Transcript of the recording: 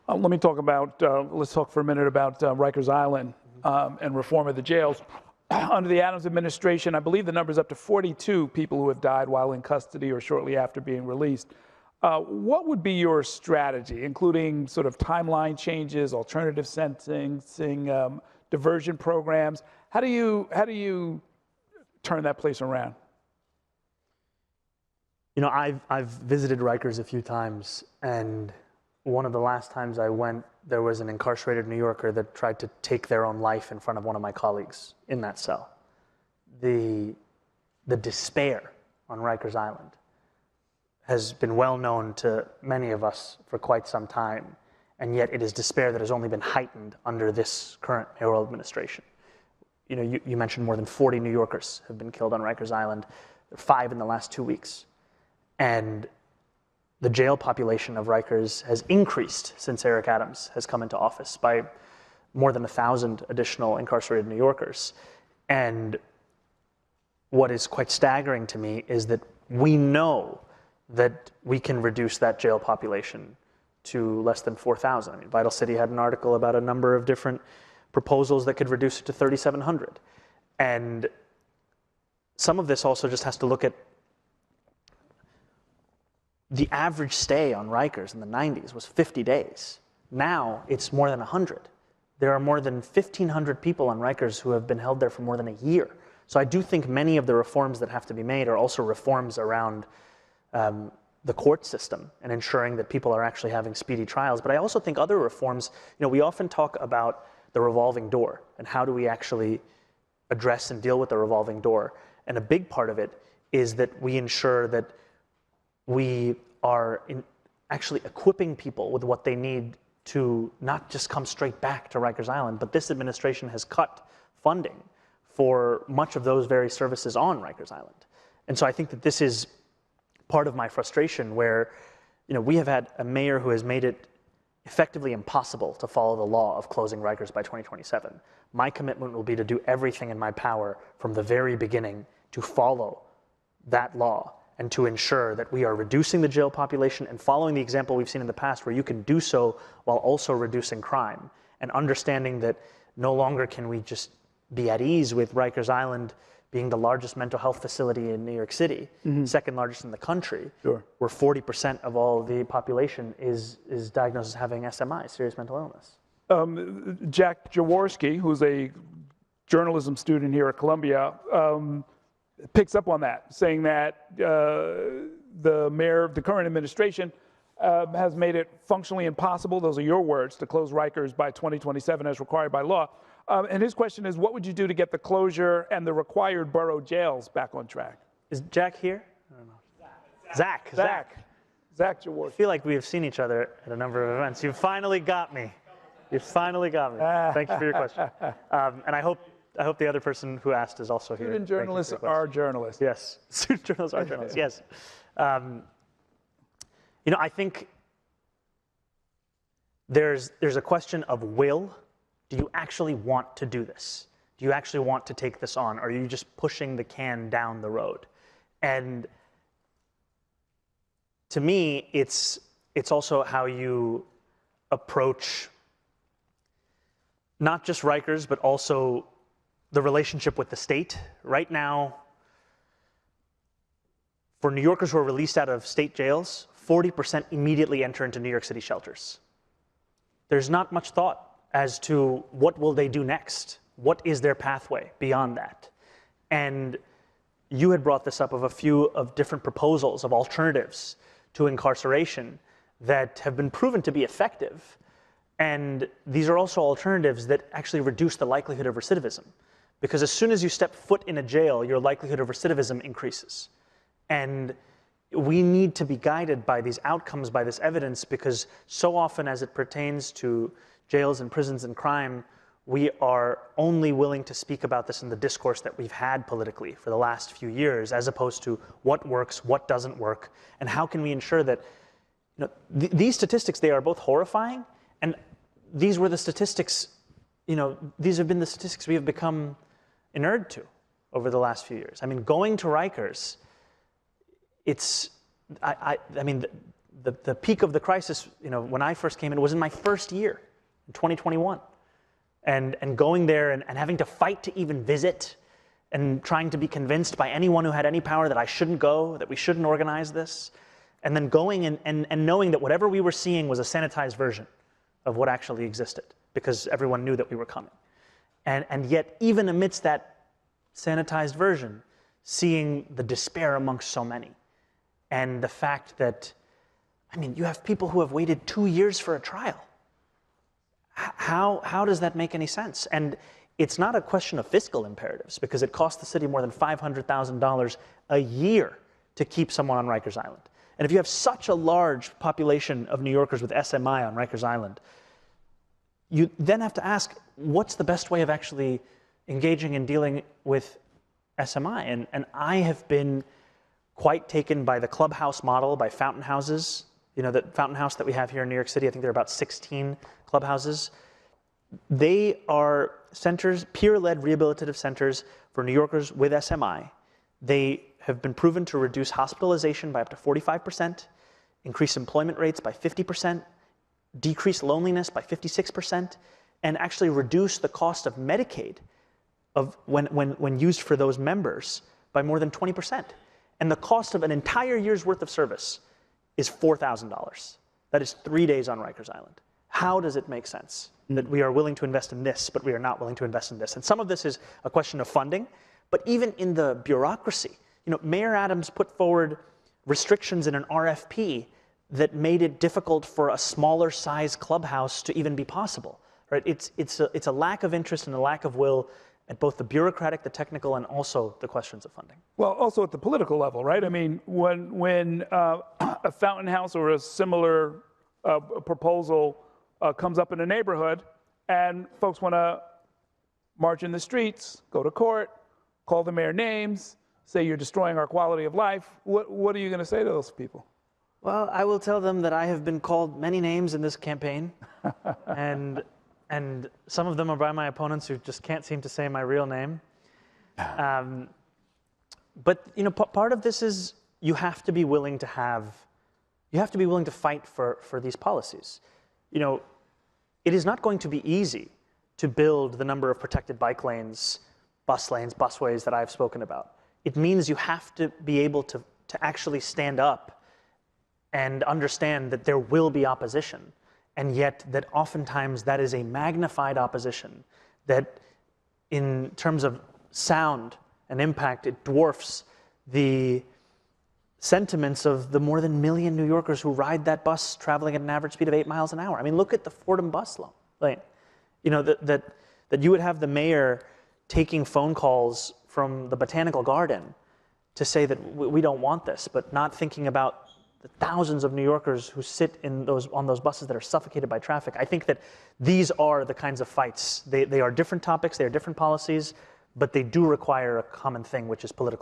Let me talk about, let's talk for a minute about Rikers Island and reform of the jails. Under the Adams administration, I believe the number is up to 42 people who have died while in custody or shortly after being released. What would be your strategy, including sort of timeline changes, alternative sentencing, diversion programs? How do you turn that place around? You know, I've visited Rikers a few times, and one of the last times I went, there was an incarcerated New Yorker that tried to take their own life in front of one of my colleagues in that cell. The despair on Rikers Island has been well known to many of us for quite some time, and yet it is despair that has only been heightened under this current mayoral administration. You know, you mentioned more than 40 New Yorkers have been killed on Rikers Island, 5 in the last 2 weeks. And the jail population of Rikers has increased since Eric Adams has come into office by more than 1,000 additional incarcerated New Yorkers. And what is quite staggering to me is that we know that we can reduce that jail population to less than 4,000. I mean, Vital City had an article about a number of different proposals that could reduce it to 3,700. And some of this also just has to look at the average stay on Rikers in the 90s was 50 days. Now it's more than 100. There are more than 1,500 people on Rikers who have been held there for more than a year. So I do think many of the reforms that have to be made are also reforms around the court system and ensuring that people are actually having speedy trials. But I also think other reforms, you know, we often talk about the revolving door and how do we actually address and deal with the revolving door. And a big part of it is that we ensure that we are actually equipping people with what they need to not just come straight back to Rikers Island, but this administration has cut funding for much of those very services on Rikers Island. And so I think that this is part of my frustration where, you know, we have had a mayor who has made it effectively impossible to follow the law of closing Rikers by 2027. My commitment will be to do everything in my power from the very beginning to follow that law and to ensure that we are reducing the jail population and following the example we've seen in the past where you can do so while also reducing crime and understanding that no longer can we just be at ease with Rikers Island being the largest mental health facility in New York City, second largest in the country, where 40% of all the population is diagnosed as having SMI, serious mental illness. Jack Jaworski, who's a journalism student here at Columbia, picks up on that, saying that the mayor of the current administration has made it functionally impossible, those are your words, to close Rikers by 2027 as required by law. And his question is, what would you do to get the closure and the required borough jails back on track? Is Jack here? I don't know. Zach Jaworski. I feel like we have seen each other at a number of events. You finally got me. You finally got me. Thank you for your question. And I hope the other person who asked is also here. Student journalists are journalists. Yes, student journalists are journalists, yes. You know, I think there's a question of will. Do you actually want to do this? Do you actually want to take this on? Or are you just pushing the can down the road? And to me, it's also how you approach not just Rikers, but also the relationship with the state. Right now, for New Yorkers who are released out of state jails, 40% immediately enter into New York City shelters. There's not much thought as to what will they do next? What is their pathway beyond that? And you had brought this up of a few of different proposals of alternatives to incarceration that have been proven to be effective. And these are also alternatives that actually reduce the likelihood of recidivism. Because as soon as you step foot in a jail, your likelihood of recidivism increases. And we need to be guided by these outcomes, by this evidence, because so often as it pertains to jails and prisons and crime, we are only willing to speak about this in the discourse that we've had politically for the last few years, as opposed to what works, what doesn't work, and how can we ensure that, you know, these statistics, they are both horrifying, and these were the statistics, you know, these have been the statistics we have become inured to over the last few years. I mean, going to Rikers, I mean, the peak of the crisis, when I first came in, was in my first year, in 2021. And going there and having to fight to even visit and trying to be convinced by anyone who had any power that I shouldn't go, that we shouldn't organize this. And then going and knowing that whatever we were seeing was a sanitized version of what actually existed, because everyone knew that we were coming. And yet, even amidst that sanitized version, seeing the despair amongst so many. And the fact that, you have people who have waited 2 years for a trial. How does that make any sense? And it's not a question of fiscal imperatives, because it costs the city more than $500,000 a year to keep someone on Rikers Island. And if you have such a large population of New Yorkers with SMI on Rikers Island, you then have to ask, what's the best way of actually engaging and dealing with SMI? And I have been quite taken by the clubhouse model, by fountain houses. The fountain house that we have here in New York City, I think there are about 16 clubhouses. They are centers, peer-led rehabilitative centers for New Yorkers with SMI. They have been proven to reduce hospitalization by up to 45%, increase employment rates by 50%, decrease loneliness by 56%, and actually reduce the cost of Medicaid when used for those members by more than 20%. And the cost of an entire year's worth of service is $4,000. That is 3 days on Rikers Island. How does it make sense that we are willing to invest in this, but we are not willing to invest in this? And some of this is a question of funding, but even in the bureaucracy, Mayor Adams put forward restrictions in an RFP that made it difficult for a smaller size clubhouse to even be possible. Right? It's a lack of interest and a lack of will at both the bureaucratic, the technical, and also the questions of funding. Well, also at the political level, right? When a fountain house or a similar proposal comes up in a neighborhood and folks want to march in the streets, go to court, call the mayor names, say you're destroying our quality of life, what are you going to say to those people? Well, I will tell them that I have been called many names in this campaign, and some of them are by my opponents who just can't seem to say my real name. But part of this is you have to be willing to fight for these policies. It is not going to be easy to build the number of protected bike lanes, busways that I've spoken about. It means you have to be able to actually stand up and understand that there will be opposition, and yet that oftentimes that is a magnified opposition that in terms of sound and impact, it dwarfs the sentiments of the more than 1 million New Yorkers who ride that bus traveling at an average speed of 8 miles an hour. Look at the Fordham bus lane. That you would have the mayor taking phone calls from the Botanical Garden to say that we don't want this, but not thinking about the thousands of New Yorkers who sit on those buses that are suffocated by traffic. I think that these are the kinds of fights. They are different topics, they are different policies, but they do require a common thing, which is political